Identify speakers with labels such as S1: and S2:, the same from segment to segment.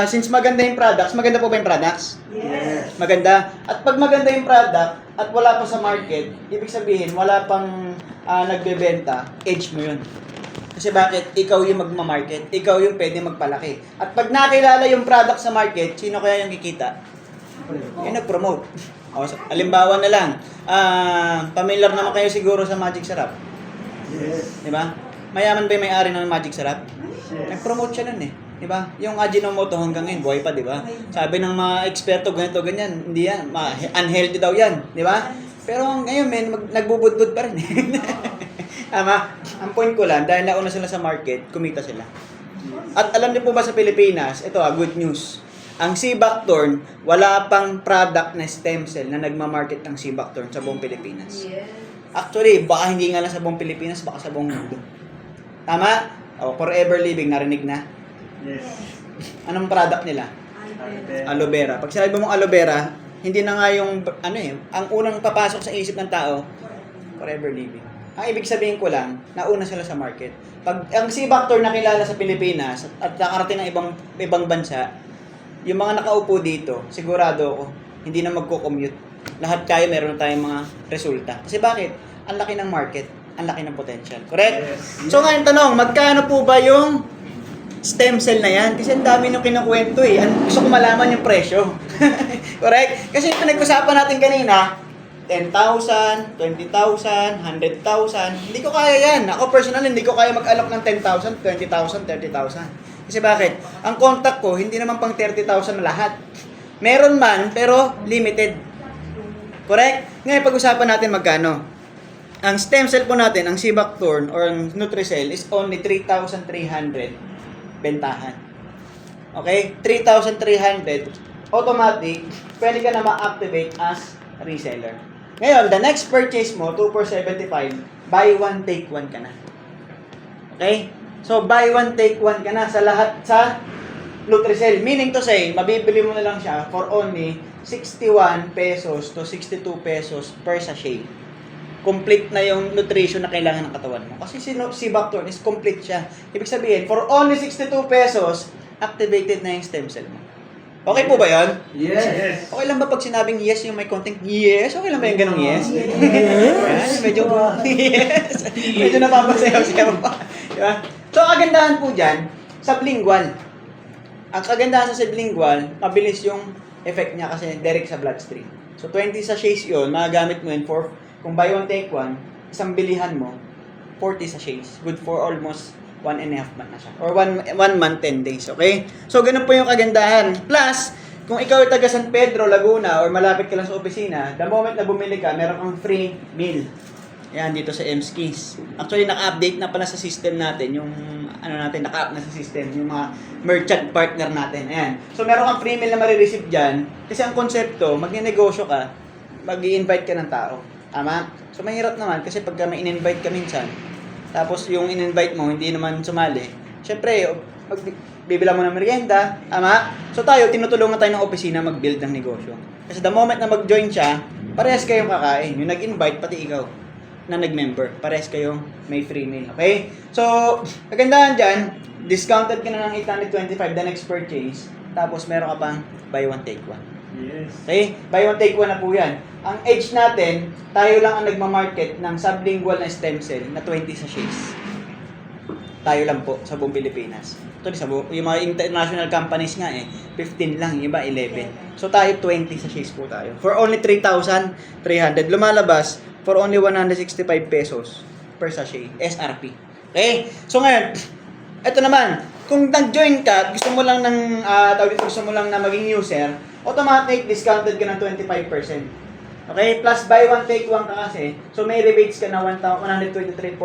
S1: Since maganda yung products, maganda po ba yung products?
S2: Yes.
S1: Maganda. At pag maganda yung product at wala pa sa market, ibig sabihin wala pang nagbebenta, edge mo yun. Kasi bakit? Ikaw yung magmamarket. Ikaw yung pwede magpalaki. At pag nakilala yung product sa market, sino kaya yung kikita? Yung nag-promote. O, halimbawa na lang, familiar naman kayo siguro sa Magic Sarap.
S2: Yes.
S1: Di ba? Mayaman ba yung may-ari ng Magic Sarap?
S2: Yes.
S1: Nag-promote siya nun eh. Di ba? Yung Ajinomoto hanggang ngayon, buhay pa, di ba? Sabi ng mga eksperto, ganito, ganyan. Hindi yan. Unhealthy daw yan. Di ba? Pero ngayon, nagbubudbud pa rin. Tama? Ang point ko lang, dahil nauna sila sa market, kumita sila. At alam niyo po ba sa Pilipinas, ito good news. Ang Seabactorn, wala pang product na stem cell na nagmamarket ng Seabactorn sa buong Pilipinas. Actually, baka hindi nga lang sa buong Pilipinas, baka sa buong mundo. Tama? O, Forever Living, narinig na?
S2: Yes.
S1: Anong product nila? Aloe vera. Pag sinabi mong aloe vera, hindi na nga yung, ang unang papasok sa isip ng tao, Forever Living. Ang ibig sabihin ko lang, nauna sila sa market. Pag ang Seabactorn nakilala sa Pilipinas at nakarating ng ibang bansa, yung mga nakaupo dito, sigurado ako, hindi na magko-commute. Lahat kayo meron na tayong mga resulta. Kasi bakit? Ang laki ng market, ang laki ng potential. Correct?
S2: Yes.
S1: So ngayon tanong, magkano po ba yung stem cell na yan? Kasi ang dami nung kinukwento eh. Gusto ko malaman yung presyo. Correct? Kasi pinag-usapan natin kanina, 10,000, 20,000, 100,000. Hindi ko kaya yan. Ako personal, hindi ko kaya mag-alok ng 10,000, 20,000, 30,000. Kasi bakit? Ang contact ko, hindi naman pang 30,000 lahat. Meron man, pero limited. Correct? Ngayon, pag-usapan natin magkano. Ang stem cell po natin, ang Seabactorn or ang Nutricell is only 3,300 bentahan. Okay? 3,300 automatic, pwede ka na ma-activate as reseller. Ngayon, the next purchase mo, 2,475, buy one, take one ka na. Okay? So, buy one, take one ka na sa lahat sa Nutricell. Meaning to say, mabibili mo na lang siya for only 61 pesos to 62 pesos per sachet. Complete na yung nutrition na kailangan ng katawan mo. Kasi si Seabactorn is complete siya. Ibig sabihin, for only 62 pesos, activated na yung stem cell mo. Okay po ba yun?
S2: Yes.
S1: Okay lang ba pag sinabing yes yung may konting yes? Okay lang ba yung ganong yes? Yes. Medyo yes. Medyo napapasayaw-sayaw pa. Diba? So, ang kagandahan po dyan, sublingual. Ang kagandahan sa sublingual, mabilis yung effect niya kasi direct sa bloodstream. So, 20 sachets yun, magagamit mo yun for, kung buy one, take one, isang bilihan mo, 40 sachets. Good for almost 1.5 month na siya. Or 1 month, 10 days. Okay? So, ganun po yung kagandahan. Plus, kung ikaw ay taga San Pedro, Laguna, or malapit ka lang sa opisina, the moment na bumili ka, meron kang free meal. Yan, dito sa MSKIS. Actually, naka-update na pala sa system natin, yung, naka-up na sa system, yung mga merchant partner natin. Ayan. So, meron kang free meal na marireceive dyan. Kasi ang konsepto, magne-negosyo ka, mag-i-invite ka ng tao. Tama? So, mahirap naman, kasi pagka may in-invite ka minsan, tapos yung in-invite mo, hindi naman sumali. Siyempre, bibila mo ng merienda, tama? So tayo, tinutulungan tayo ng opisina mag-build ng negosyo. Kasi the moment na mag-join siya, parehas kayong kakain. Yung nag-invite, pati ikaw na nag-member, parehas kayong may free meal. Okay? So, kagandahan dyan, discounted ka na ng 825 the next purchase, tapos meron ka pang buy one, take one.
S2: Yes.
S1: Okay? Buy one, take one na po yan. Ang age natin, tayo lang ang nagmamarket ng sublingual na stem cell na 20 sachets. Tayo lang po sa buong Pilipinas. Ito, yung mga international companies nga 15 lang, yung iba 11. So tayo 20 sachets po tayo. For only 3,300. Lumalabas for only 165 pesos per sachet. SRP. Okay? So ngayon, ito naman, kung nag-join ka, gusto mo lang ng, gusto mo lang na maging user, automatic discounted ka ng 25%. Okay? Plus buy one, take one ka kasi. So may rebates ka na 123.75.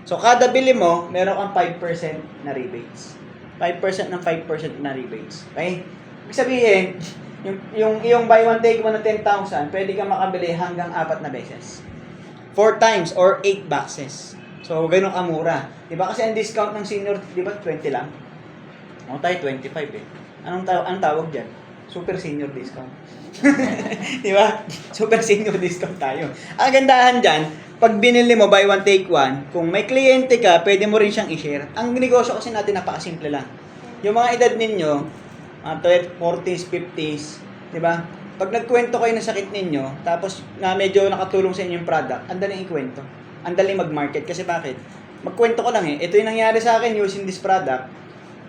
S1: So kada bili mo, meron kang 5% na rebates. 5% ng 5% na rebates. Okay? Ibig sabihin, yung buy one, take one na 10,000, pwede ka makabili hanggang 4 na beses. 4 times or 8 boxes. So, ganun kamura. Diba? Kasi ang discount ng senior, di ba, 20 lang? O tayo, 25 eh. Anong tawag dyan? Super senior discount. Di ba? Super senior discount tayo. Ang gandahan dyan, pag binili mo buy one, take one, kung may kliyente ka, pwede mo rin siyang i-share. Ang negosyo kasi natin napakasimple lang. yung mga edad ninyo, mga 40s, 50s, di ba? Pag nagkwento kayo ng sakit ninyo, tapos na medyo nakatulong sa inyo yung product, ang daling ikwento. Ang daling mag-market. Kasi bakit? Magkwento ko lang eh. Ito yung nangyari sa akin using this product.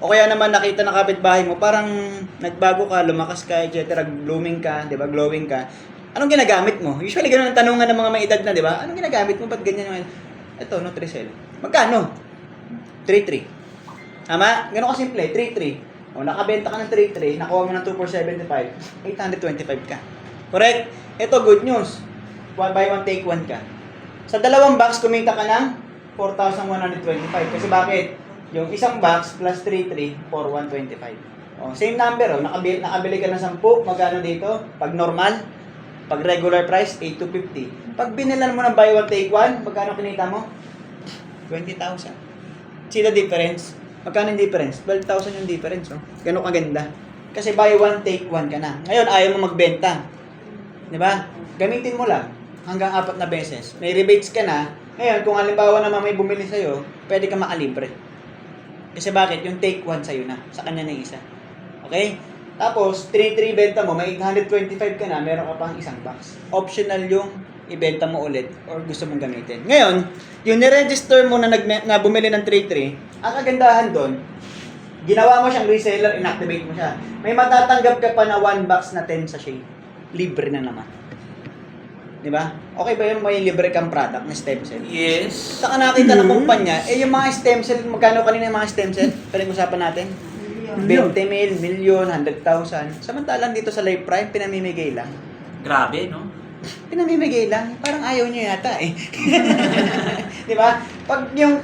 S1: O kaya naman nakita ng kapitbahay mo, parang nagbago ka, lumakas ka, etc. Blooming ka, di ba? Glowing ka. Anong ginagamit mo? Usually, ganun ang tanungan ng mga may edad na, di ba? Anong ginagamit mo? Ba't ganyan yung... Ito, Nutricel. Magkano? 3.3. Tama? Ganun kasimple, 3.3. O, nakabenta ka ng 3.3, nakuha mo ng 2 for 75, 825 ka. Correct? Ito, good news. One by one, take one ka. Sa dalawang box, kumita ka ng 4,125. Kasi bakit? Yung isang box plus 3.3, 4,125. O, same number, o. Nakabili ka ng 10, magkano dito? Pag normal, pag regular price, 8,250. Pag binilan mo ng buy one, take one, magkano kinita mo? 20,000. See the difference? Magkano yung difference? 12,000 yung difference, oh. Ganun kaganda. Kasi buy one, take one ka na. Ngayon, ayaw mo magbenta. Di ba? Gamitin mo lang hanggang 4 na beses. May rebates ka na. Ngayon, kung halimbawa naman may bumili sa'yo, pwede ka makalibre. Kasi bakit? Yung take one sa'yo na. Sa kanya na isa. Okay? Tapos, 3-3 benta mo, may 825 ka na, meron ka pang isang box. Optional yung ibenta mo ulit or gusto mong gamitin. Ngayon, yung niregister mo na bumili ng 3-3, ang kagandahan doon, ginawa mo siyang reseller, inactivate mo siya. May matatanggap ka pa na 1 box na 10 sachet. Libre na naman. Di ba? Okay ba yun? May libre kang product na stem cell?
S3: Yes.
S1: Saka nakita ng kumpanya, yung mga stem cell, magkano kanina yung mga stem cell? Pinag-usapan natin. 20 mil, milyon, 100,000. Samantalang dito sa Life Prime, pinamimigay lang.
S3: Grabe, no?
S1: Pinamimigay lang. Parang ayaw nyo yata eh. Di ba? Pag yung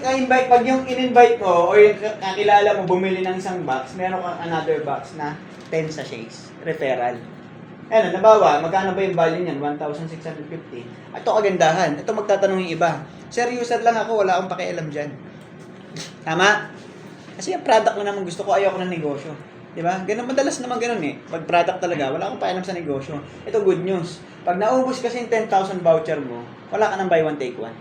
S1: in-invite mo o yung kakilala mo bumili ng isang box, meron kang another box na 10 sachets. Referral. Ano, nabawa, magkano ba yung value niyan? 1,650. Ito kagandahan. Ito magtatanong yung iba. Sir, user lang ako, wala akong pakialam dyan. Tama? Kasi yung product na naman gusto ko, ayaw ko ng negosyo. Diba? Ganun, madalas naman ganun eh. Pag product talaga, wala akong pakialam sa negosyo. Ito good news. Pag naubos kasi yung 10,000 voucher mo, wala ka ng buy one, take one.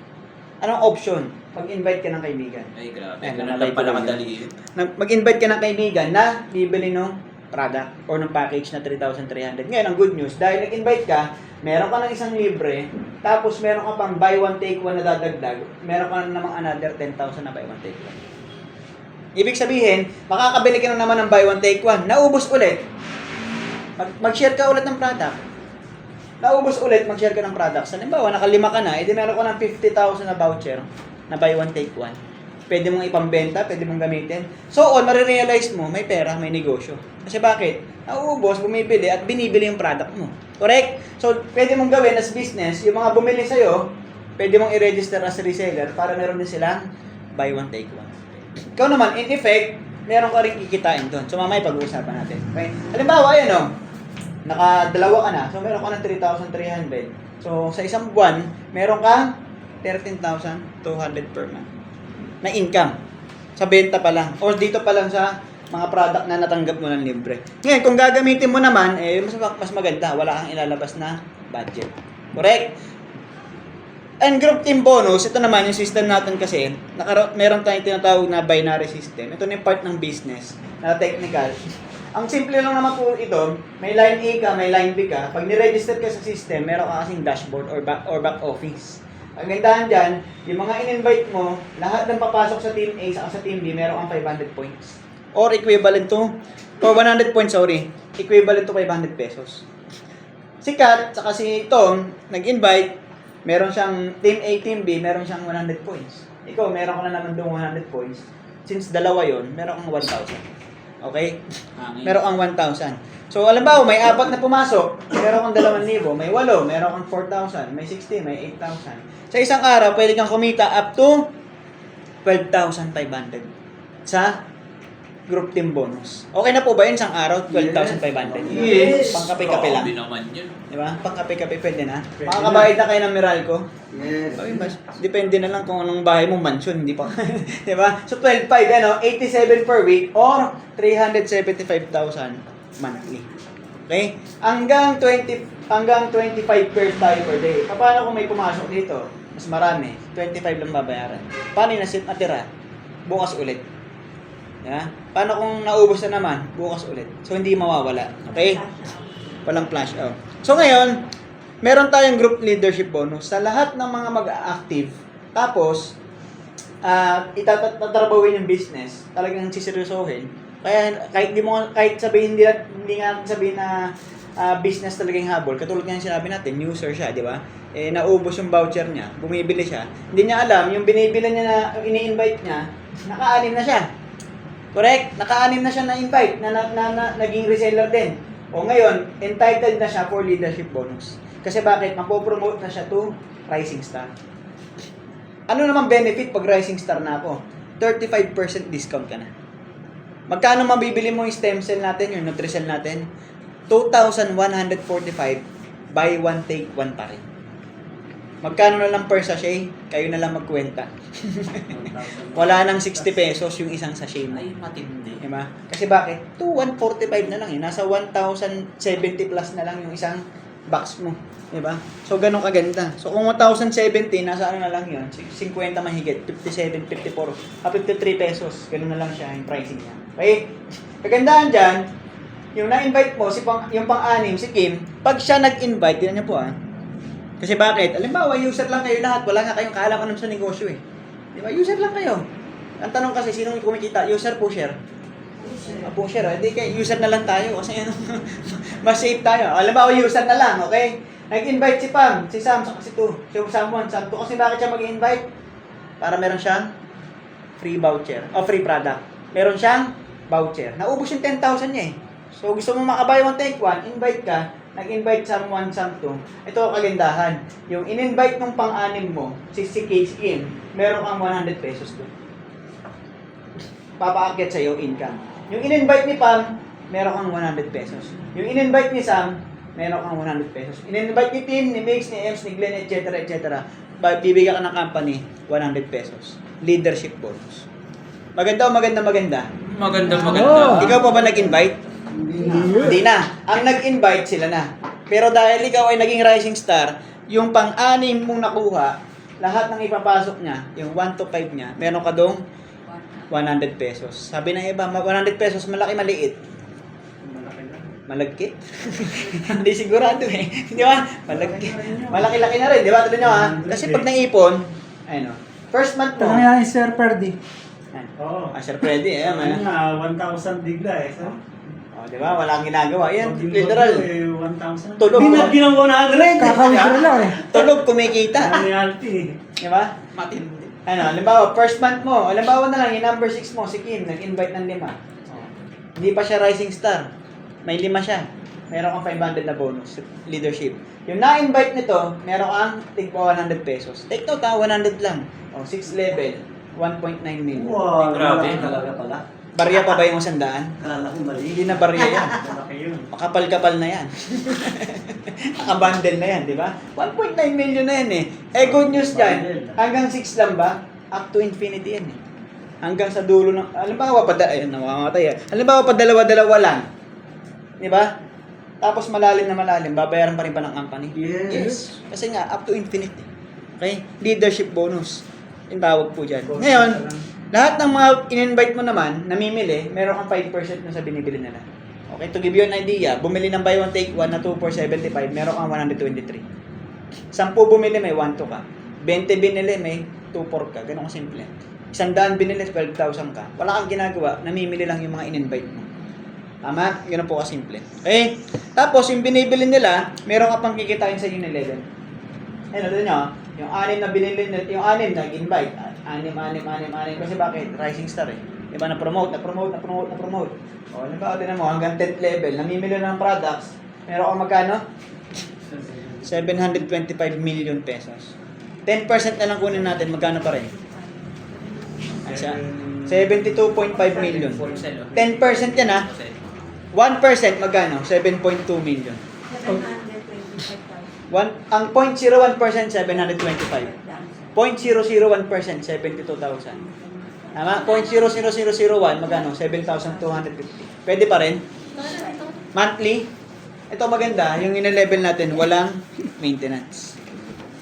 S1: Anong option? Pag-invite ka ng kaibigan.
S3: Ay, grabe.
S1: Ayan,
S3: Ganun
S1: nakalay
S3: lang pala
S1: ko lang
S3: kadali
S1: yun.
S3: yun.
S1: Mag-invite ka ng kaibigan na bibili ng product or ng package na 3,300. Ngayon, ang good news, dahil nag-invite ka, meron ka ng isang libre, tapos meron ka pang buy one, take one na dadagdag, meron ka na namang another 10,000 na buy one, take one. Ibig sabihin, makakabili ka na naman ng buy one, take one. Naubos ulit. Mag-share ka ulit ng product. Naubos ulit, mag-share ka ng product. Halimbawa, nakalima ka na, edi meron ka ng 50,000 na voucher na buy one, take one. Pwede mong ipambenta, pwede mong gamitin. So on, marirealize mo, may pera, may negosyo. Kasi bakit? Nauubos, bumibili at binibili yung product mo. Correct? So, pwede mong gawin as business, yung mga bumili sa'yo, pwede mong i-register as reseller para meron din silang buy one, take one. Ikaw naman, in effect, meron ka rin kikitain doon. So, mamaya pag-uusapan natin. Okay? Halimbawa, ayan o, nakadalawa ka na. So, meron ka ng 3,300. So, sa isang buwan, meron kang 13,200 per month na income. Sa benta pa lang. Or dito pa lang sa mga product na natanggap mo ng libre. Ngayon, kung gagamitin mo naman, mas maganda. Wala kang ilalabas na budget. Correct? And group team bonus, ito naman yung system natin kasi, meron tayong tinatawag na binary system. Ito na yung part ng business, na technical. Ang simple lang naman po ito, may line A ka, may line B ka. Pag niregister ka sa system, meron ka kasing dashboard or back office. Ang gandahan dyan, yung mga in-invite mo, lahat ng papasok sa team A sa team B, meron kang 500 points. Or equivalent to, or 100 points, sorry. Equivalent to 500 pesos. Si Kat, saka si Tom, nag-invite, meron siyang team A, team B, meron siyang 100 points. Ikaw, meron ka na naman doon 100 points. Since dalawa yon, meron kang 1,000. Okay? Meron kang 1,000. So, alam ba, may 4 na pumasok, meron kang 2,000. May 8, meron kang 4,000. May 60, may 8,000. Sa isang araw, pwede kang kumita up to 12,500 sa group team bonus. Okay na po ba yun isang araw? 12,500?
S2: Yes.
S1: Pangkape-kape lang.
S3: Grabe naman yun.
S1: Di ba? Pangkape-kape pwede na.
S2: Pwede
S1: Makakabayad na kayo ng Meralco.
S2: Yes.
S1: Sabi ba, depende na lang kung anong bahay mo, mansion, hindi pa. Di ba? So 12,500, ano, 87 per week or 375,000 monthly. Okay? Hanggang 25 pairs tayo per day. Paano kung may pumasok dito? Mas marami. 25 lang babayaran. Paano yung natira? Bukas ulit. Yeah? Paano kung naubos na naman? Bukas ulit. So, hindi mawawala. Okay? Walang flash out. So, ngayon, meron tayong group leadership bonus sa lahat ng mga mag-active. Tapos, itatrabawin yung business. Talagang siseryosohin. Kaya, kahit sabihin, hindi nga sabihin na business talaga yung habol. Katulad nga yung sinabi natin, user siya, di ba? Naubos yung voucher niya, bumibili siya. Hindi niya alam, yung binibili niya na ini-invite niya, naka-anim na siya. Correct? Naka-anim na siya na-invite, na naging reseller din. O ngayon, entitled na siya for leadership bonus. Kasi bakit? Mapopromote na siya to Rising Star. Ano naman benefit pag Rising Star na ako? 35% discount ka na. Magkano mabibili mo yung stem cell natin, yung Nutricell natin? 2,145, buy one, take one pa rin. Magkano na lang per sachet? Kayo na lang magkwenta. Wala nang 60 pesos yung isang sachet na.
S3: Ay, matindi.
S1: Diba? Kasi bakit? 2,145 na lang yun. Nasa 1,070 plus na lang yung isang box mo. Diba? So, ganun kaganda. So, kung 1,070, nasa ano na lang yun? 50 mahigit. 57, 54, 53 pesos. Ganun na lang siya yung pricing niya. Okay? Kagandahan dyan, yung na-invite mo, yung pang-anim, si Kim, pag siya nag-invite, tinan niyo po Kasi bakit? Alimbawa, user lang kayo lahat. Wala nga kayong kaalam-alam sa negosyo eh. Di ba? User lang kayo. Ang tanong kasi, sinong kumikita? User, pusher? Pusher. Hindi kayo, user na lang tayo. Kasi ano, mas safe tayo. Alimbawa, user na lang, okay? Nag-invite si Pam, si Sam, saka si Tu. Si Sam 1, Sam 2. Kasi bakit siya mag-invite? Para meron siyang free voucher. O free product. Meron siyang voucher. Naubos yung 10,000 niya eh. So, gusto mo makabuy one, take one, invite ka. Nag-invite Sam 1, Sam 2. Ito ang kagandahan. Yung in-invite nung pang-anim mo, si Kim, meron kang 100 pesos doon. Papaakyat sa'yo income. Yung in-invite ni Pam, meron kang 100 pesos. Yung in-invite ni Sam, meron kang 100 pesos. In-invite ni Tim, ni Mix, ni Ems, ni Glenn, etc. Bibigyan ka ng company, 100 pesos. Leadership bonus. Maganda o maganda?
S3: Maganda.
S1: Ikaw pa ba nag-invite? Hindi na. Ang nag-invite sila na. Pero dahil ikaw ay naging Rising Star, yung pang-anim mong nakuha, lahat ng ipapasok niya, yung 1 to 5 niya, meron ka dong 100 pesos. Sabi ng iba, 100 pesos, malaki, maliit. Malagkit? Hindi sigurado eh. Di ba? Malaki-laki na rin. Di ba? Tignan nyo Kasi pag naipon, ayun first month mo.
S4: Tanong yan, Sir Perdi.
S2: Oo.
S1: Sir Freddy,
S2: Ayun nga, 1,000 bigla eh. So,
S1: Di ba? Walang ginagawa. Yan,
S2: pag
S1: literal.
S2: 1,000.
S1: Tulog.
S2: Binagyan ng 100.
S4: Kakawin lang eh.
S1: Tulog, kumikita.
S2: Reality.
S1: Di ba?
S3: Matindi.
S1: Halimbawa, first month mo. Halimbawa na lang, yung number 6 mo, si Kim, nag-invite ng 5. Hindi pa siya Rising Star. May 5 siya. Meron kang 500 na bonus. Leadership. Yung na-invite nito, meron kang tigpa 100 pesos. Take note 100 lang. 6 level, 1.9 million.
S2: Wow,
S3: Grabe.
S2: talaga pala.
S1: Barya pa ba yung 100?
S2: Kala ko mali.
S1: Hindi na barya yan.
S2: Malaki yun.
S1: Makapal-kapal na yan. Nakabundle na yan, di ba? 1.9 million na yan good news dyan, hanggang 6 lang ba? Up to infinity yan Hanggang sa dulo ng, halimbawa pa, namamatay halimbawa pa dalawa-dalawa lang. Di ba? Tapos malalim na malalim, babayaran pa rin ba ng company?
S2: Yes.
S1: Kasi nga, up to infinity. Okay? Leadership bonus. Yung tawag po dyan. Ngayon, lahat ng mga in-invite mo naman, namimili, meron kang 5% na sa binibili nila. Okay, to give you an idea, bumili ng buy one take one na 2 for 75, meron kang 123. 10 bumili, may 1 to ka. 20 binili, may 2 for ka. Ganun kasimple. 100 binili, 12,000 ka. Wala kang ginagawa, namimili lang yung mga in-invite mo. Tama? Ganun po kasimple. Okay? Tapos, yung binibili nila, meron ka pang kikitain sa Unilever. Ayun, ito nyo, yung 6 na binili, yung 6 nag-invite. 6. Kasi bakit? Rising Star Diba? Na-promote. O, halimbawa, tinan mo, hanggang 10th level, namimili ng products, meron kang magkano? 725 million pesos. 10% na lang kunin natin, magkano pa rin? 72.5 million. 10% yan 1% magkano? 7.2 million. Ang 0.01% 725. 0.001% 72,000. Tama? 0.00001 magkano? 7,250. Pwede pa rin? Monthly? Ito maganda, yung in-level natin, walang maintenance.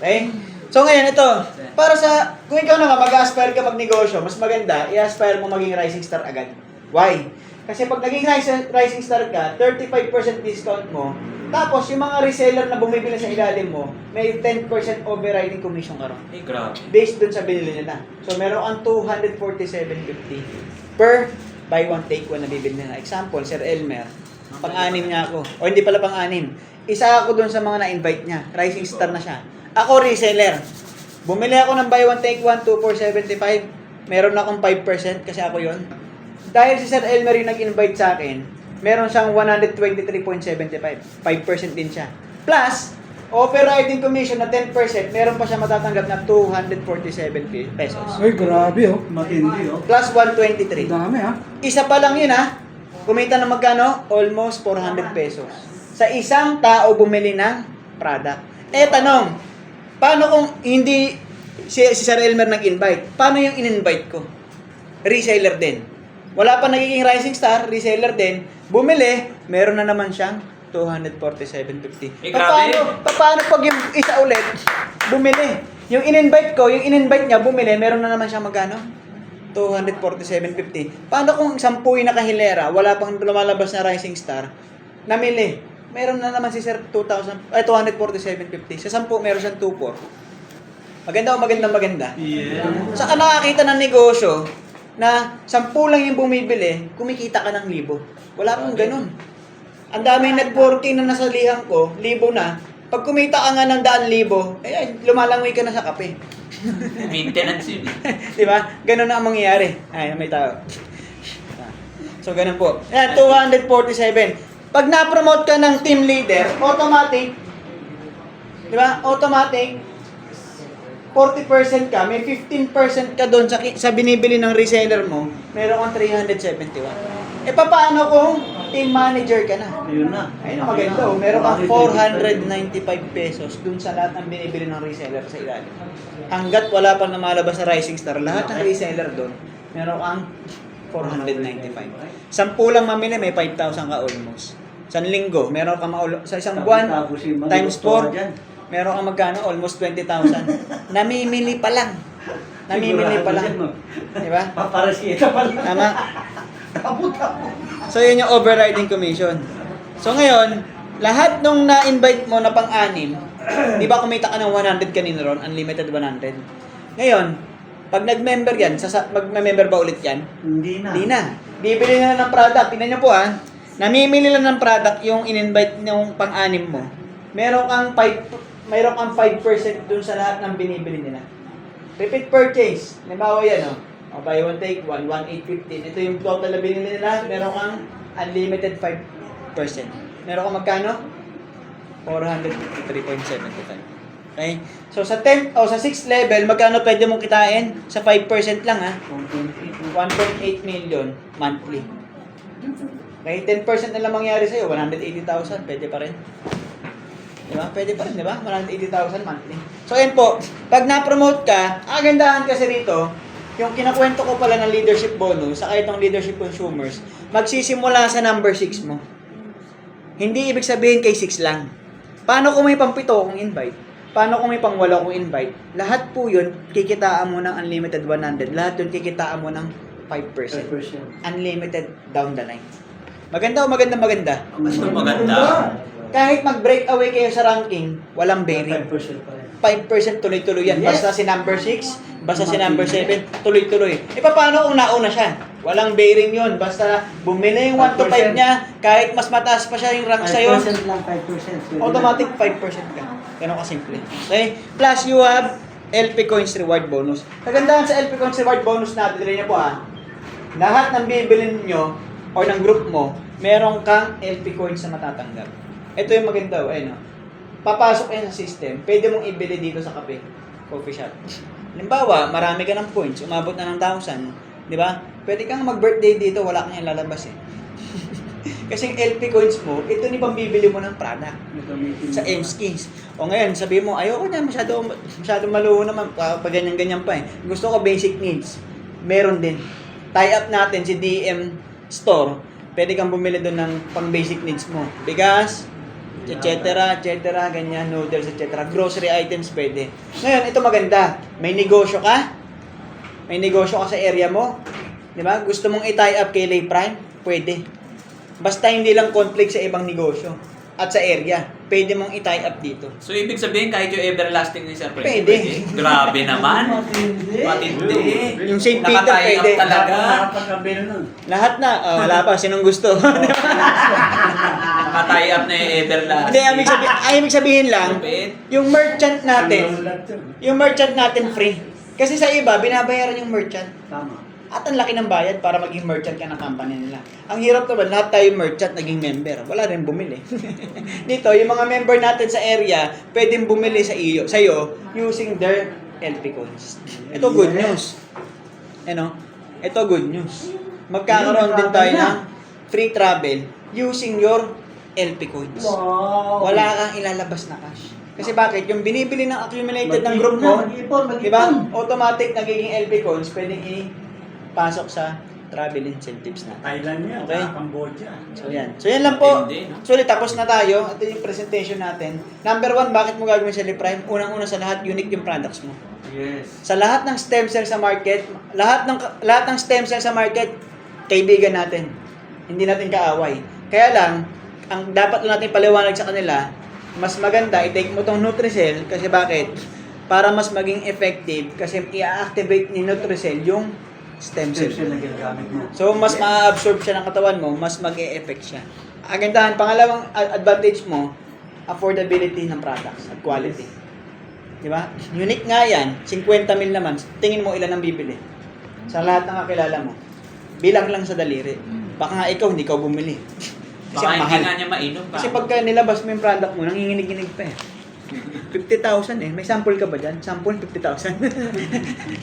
S1: Okay? So ngayon, ito, para sa, kung ikaw naman mag-aspire ka magnegosyo, mas maganda, i-aspire mo maging Rising Star agad. Why? Kasi pag naging rising star ka, 35% discount mo, tapos yung mga reseller na bumibili sa ilalim mo, may 10% overriding commission ka ron.
S3: Eh, grabe.
S1: Based dun sa binili nila. So, meron kang 247.50 per buy one take one na bibili nila. Example, Sir Elmer, pang-anim niya ako. O hindi pala pang-anim. Isa ako dun sa mga na-invite niya. Rising star na siya. Ako reseller. Bumili ako ng buy one take one, 2,475. Meron akong 5% kasi ako yon. Dahil si Sir Elmer yung nag-invite sa akin, meron siyang 123.75. 5% din siya. Plus, overriding commission na 10%, meron pa siya matatanggap na 247 pesos.
S4: Ay, grabe oh.
S2: Matindi, oh.
S1: Plus 123.
S4: Dami ah.
S1: Isa pa lang yun ha. Kumita ng magkano? Almost 400 pesos. Sa isang tao bumili ng product. Eh tanong, paano kung hindi si Sir Elmer nag-invite? Paano yung in-invite ko? Reseller din. Wala pa nagiging rising star, reseller din. Bumili, meron na naman siyang 247.50.
S3: Eh, grabe.
S1: Paano pag yung isa ulit, bumili? Yung in-invite ko, yung in-invite niya, bumili, meron na naman siyang magkano? 247.50. Paano kung 10 yung nakahilera, wala pang lumalabas na rising star, namili, meron na naman si Sir 247.50. Sa 10, meron siyang 2.4. Maganda o maganda?
S2: Yeah.
S1: Saka nakakita ng negosyo na 10 lang yung bumibili, kumikita ka ng 1,000. Wala pong ganun. Ang daming networking na nasa lihan ko, 1,000 na. Pag kumita ka nga ng 100,000, eh, lumalangoy ka na sa kape.
S3: Maintenance yun.
S1: Di ba? Ganun na ang mangyayari. Ay, may tao. So, ganun po. Ayan, 247. Pag na-promote ka ng team leader, automatic, di ba? Automatic, 40% ka, may 15% ka doon sa binibili ng reseller mo, meron kang 371. Eh, paano kung team manager ka na?
S2: Ayun na.
S1: Ayun ang maganda. Oh. Meron kang 495 pesos dun sa lahat ng binibili ng reseller sa ilalim. Hanggat wala pang namalabas sa Rising Star, lahat ng reseller doon, meron kang 495. 10 lang mamili, may 5,000 ka almost. Sa linggo, meron kang sa isang buwan, times 4, meron kang magkano? Almost 20,000. Namimili pa lang. Namimili pa lang. Di ba?
S2: Paparesita pa lang.
S1: Tama? So, yun yung overriding commission. So, ngayon, lahat nung na-invite mo na pang-anim, di ba kumita ka ng 100 kanina ron? Unlimited 100. Ngayon, pag nag-member yan, mag-member ba ulit yan?
S2: Hindi na.
S1: Hindi na. Bibili na ng product. Tingnan nyo po ha. Namimili lang ng product yung in-invite yung pang-anim mo. Meron kang 5% dun sa lahat ng binibili nila. Repeat purchase. Halimbawa yan o, buy one take one, 1,815. Ito yung total na binili nila. Meron kang unlimited 5%. Meron kang magkano? 453.75. Okay? So sa 10 o sa 6th level, magkano pwede mong kitain? Sa 5% lang ha. 1.8 million monthly. Okay, 10% na lang mangyari sa'yo, 180,000, pwede pa rin. Diba? Pwede pa rin, diba? 180,000 monthly. So, yan po. Pag na-promote ka, agandahan kasi rito, yung kinakwento ko pala ng leadership bonus, saka itong leadership consumers, magsisimula sa number 6 mo. Hindi ibig sabihin kay 6 lang. Paano kung may pang-7 kung invite? Paano kung may pang-8 kung invite? Lahat po yun, kikitaan mo ng unlimited 100. Lahat yun, kikitaan mo ng 5%. Unlimited down the line. Maganda o maganda?
S3: Mas maganda.
S1: Kahit mag-break away kayo sa ranking, walang bearing.
S2: 5% pa rin.
S1: 5% tuloy-tuloy yan.
S2: Yes.
S1: Basta si number 6, basta si number 7, tuloy-tuloy. E paano kung nauna siya? Walang bearing yun. Basta bumili yung 1 to 5 niya, kahit mas mataas pa siya yung rank sa'yo,
S2: 5% lang, 5%.
S1: automatic 5% ka. Ganun kasimple. Okay? Plus you have LP Coins Reward Bonus. Kagandahan sa LP Coins Reward Bonus natin, rin niyo po ha, lahat ng bibilin nyo o ng group mo, meron kang LP Coins na matatanggap. Ito yung maganda, ayun o. Papasok yan sa system, pwede mong ibili dito sa kape, coffee shop. Halimbawa, marami ka ng points, umabot na ng 1,000, di ba? Pwede kang mag-birthday dito, wala kang ilalabas eh. Kasi yung LP coins mo, ito ni pambibili mo ng product sa M-Skins. O ngayon, sabi mo, ayoko niyan, masyado maluho naman, pag ganyan-ganyan pa eh. Gusto ko basic needs. Meron din. Tie up natin si DM Store. Pwede kang bumili doon ng pang-basic needs mo. Bigas, etc., ganyan, noodles, etc. Grocery items pwede. Ngayon, ito maganda. May negosyo ka. May negosyo ka sa area mo. Di ba? Gusto mong i-tie up kay Lay Prime? Pwede. Basta hindi lang conflict sa ibang negosyo at sa area. Pwede mong i-tie up dito.
S3: So, ibig sabihin, kahit yung everlasting ni Sir Prince,
S1: Pwede.
S3: Grabe naman.
S2: Matindi.
S3: Matindi.
S1: Yung St. Peter,
S3: Nakatay up
S1: pwede.
S3: talaga.
S2: Nakapagkabil nun.
S1: Lahat na. Oh, wala pa. Sinong gusto?
S3: Nakatay up na yung everlasting.
S1: Hindi, ibig sabihin lang,
S3: Stupid.
S1: yung merchant natin free. Kasi sa iba, binabayaran yung merchant.
S2: Tama.
S1: At ang laki ng bayad para maging merchant ka ng company nila. Ang hirap naman, lahat tayo merchant, naging member. Wala rin bumili. Dito, yung mga member natin sa area, pwedeng bumili sa'yo using their LP coins. Ito good news. Ano? Ito good news. Magkakaroon din tayo ng free travel using your LP coins.
S2: Wow.
S1: Wala kang ilalabas na cash. Kasi bakit? Yung binibili ng accumulated ng group mo, di ba? Automatic nagiging LP coins, pwedeng pasok sa travel incentives natin.
S2: Thailand yan,
S1: Okay.
S2: Cambodia.
S1: So yan. So yan lang po.
S3: Depende, no?
S1: So tapos na tayo. Ito yung presentation natin. Number 1, bakit mo gagawin sa Prime? Unang-una sa lahat, unique yung products mo.
S3: Yes.
S1: Sa lahat ng stem cell sa market, lahat ng stem cell sa market, kaibigan natin. Hindi natin kaaway. Kaya lang, ang dapat lang natin paliwanag sa kanila, mas maganda i-take mo tong Nutricell kasi bakit? Para mas maging effective kasi i-activate ni Nutricell yung stem cell.
S2: Special na ginagamit mo.
S1: So, mas ma-absorb siya ng katawan mo, mas mag-e-effect siya. Agandahan, pangalawang advantage mo, affordability ng products at quality. Di ba? Unique nga yan, 50 mil naman, tingin mo ilan ang bibili. Sa lahat ng kakilala mo. Bilang lang sa daliri. Baka nga ikaw, hindi ka bumili. Kasi
S3: Baka
S1: ang
S3: hindi
S1: mahal.
S3: nga niya mainom pa.
S1: Kasi pagka nilabas mo yung product mo, nanginginig-ginig pa eh. 50,000 eh. May sample ka ba dyan? Sample, 50,000.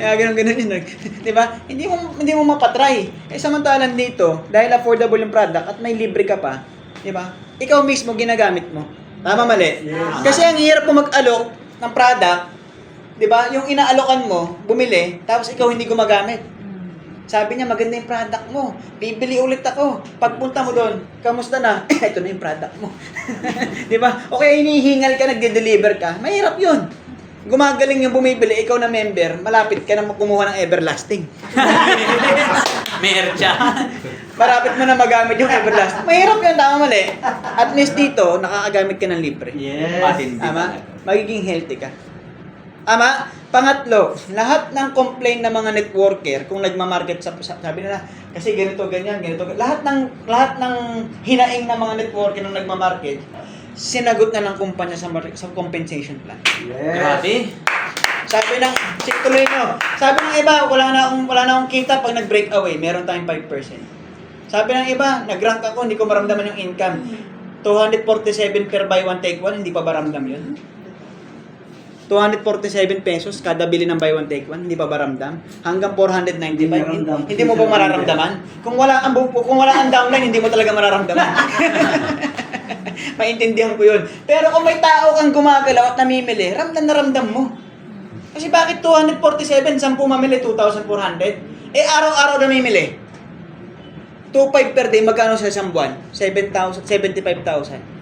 S1: Kaya ganun-ganun yun. Di ba? Hindi mo mapatry. Eh samantalang dito, dahil affordable yung product at may libre ka pa, di ba? Ikaw mismo ginagamit mo. Tama, mali?
S2: Yes.
S1: Kasi ang hirap mo mag-alok ng product, di ba? Yung inaalokan mo, bumili, tapos ikaw hindi gumagamit. Sabi niya, maganda yung product mo. Bibili ulit ako. Pagpunta mo doon, kamusta na? Ito na yung product mo. Di ba? O kaya hinihingal ka, nagde-deliver ka. Mahirap yun. Gumagaling yung bumibili, ikaw na member, malapit ka na kumuha ng everlasting.
S3: Mercha.
S1: Malapit mo na magamit yung everlasting. Mahirap yun, tama mali. At least dito, nakakagamit ka ng libre.
S2: Yes.
S3: Matindi
S1: Tama?
S3: talaga.
S1: Magiging healthy ka. Ama, pangatlo, lahat ng complaint ng mga networker kung nagma-market sabi nila kasi ganito ganyan, lahat ng hinaing ng mga networker nung nagma-market, sinagot na ng kumpanya sa compensation plan.
S2: Yes.
S3: Grabe.
S1: Sabi ng tuloy mo. Sabi ng iba, wala na akong kita pag nag-break away, meron tayong 5%. Sabi ng iba, nag-rank ako, hindi ko maramdaman yung income. 247 per buy one take one, hindi pa ba ramdam yun? 247 pesos kada bili ng buy one take one, hindi pa ba ramdam? Hanggang 495, hindi mo ba mararamdaman? Kung wala ang downline, hindi mo talaga mararamdaman. Maintindihan ko yun. Pero kung may tao kang gumagalaw at namimili, ramdam na ramdam mo. Kasi bakit 247, 10 mamili, 2,400? Eh araw-araw namimili. 2,500 per day, magkano sa isang buwan? 7,000, 75,000.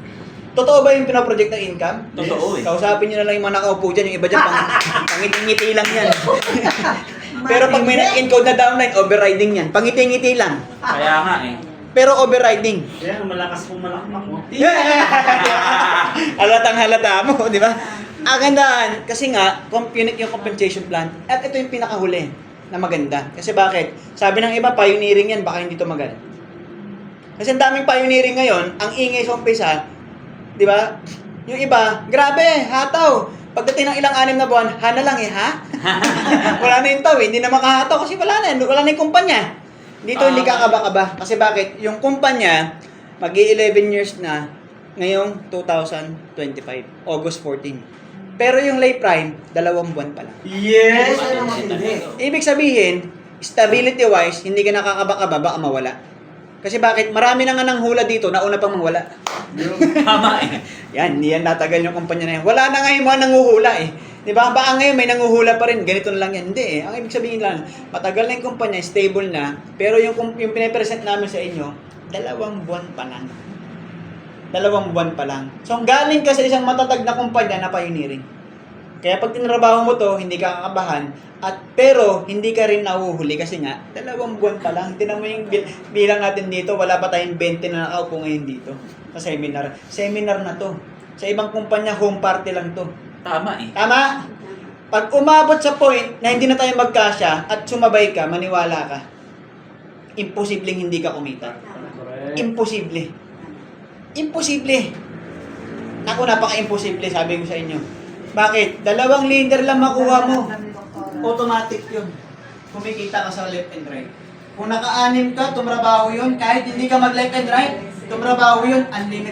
S1: Totoo ba yung pinoproject na income?
S3: Totoo eh.
S1: Kausapin nyo na lang yung mga nakaupo dyan, yung iba dyan, pangiti-ngiti lang yan. Pero pag may nag-encode na downline, overriding yan. Pangiti-ngiti lang.
S3: Kaya nga eh.
S1: Pero overriding.
S2: Kaya malakas pong malakmak mo.
S1: Halatang halata mo, di ba? Agandaan, kasi nga, unique yung compensation plan. At ito yung pinakahuli na maganda. Kasi bakit? Sabi ng iba, pioneering yan, baka hindi tumagal. Kasi ang daming pioneering ngayon, ang ingay sa umpisa, di ba? Yung iba, grabe, hataw. Pagdating ng ilang 6 na buwan, hana lang eh, ha? Wala na yung taw eh, hindi na makahataw kasi wala na yung kumpanya. Dito hindi kakaba-kaba. Kasi bakit? Yung kumpanya, mag-11 years na ngayong 2025, August 14. Pero yung Lay Prime, 2 buwan pa lang.
S2: Yes!
S3: Matindi
S2: Ano matindi?
S3: talaga.
S1: Ibig sabihin, stability-wise, hindi ka nakakaba-kaba, baka mawala. Kasi bakit? Marami na nga nang hula dito, nauna pang mawala.
S3: Tama eh.
S1: Yan, hindi yan natagal yung kumpanya na yan. Wala na ngayon mga nanguhula eh. Di ba? Baka ngayon may nanguhula pa rin, ganito na lang yan. Hindi eh. Ang ibig sabihin lang, matagal na yung kumpanya, stable na, pero yung pinapresent namin sa inyo, 2 buwan pa lang. 2 buwan pa lang. So, galing ka sa isang matatag na kumpanya na pioneering. Kaya pag tinrabaho mo to, hindi ka kakabahan, pero hindi ka rin nahuhuli kasi nga, 2 buwan pa lang. Tinan mo yung bilang natin dito, wala pa tayong 20 na nakaupo ngayon dito sa seminar. Seminar na to. Sa ibang kumpanya, home party lang to.
S3: Tama eh.
S1: Tama? Pag umabot sa point na hindi na tayo magkasya at sumabay ka, maniwala ka, imposibleng hindi ka kumita.
S2: Correct.
S1: Imposible. Imposible. Naku, napaka-imposible, sabi ko sa inyo. Bakit? 2 liter lang makuha mo. Automatic yun. Kumikita ka sa left and right. Kung naka-anim ka, tumrabaho yun. Kahit hindi ka mag left and right, tumrabaho yun. Unlimited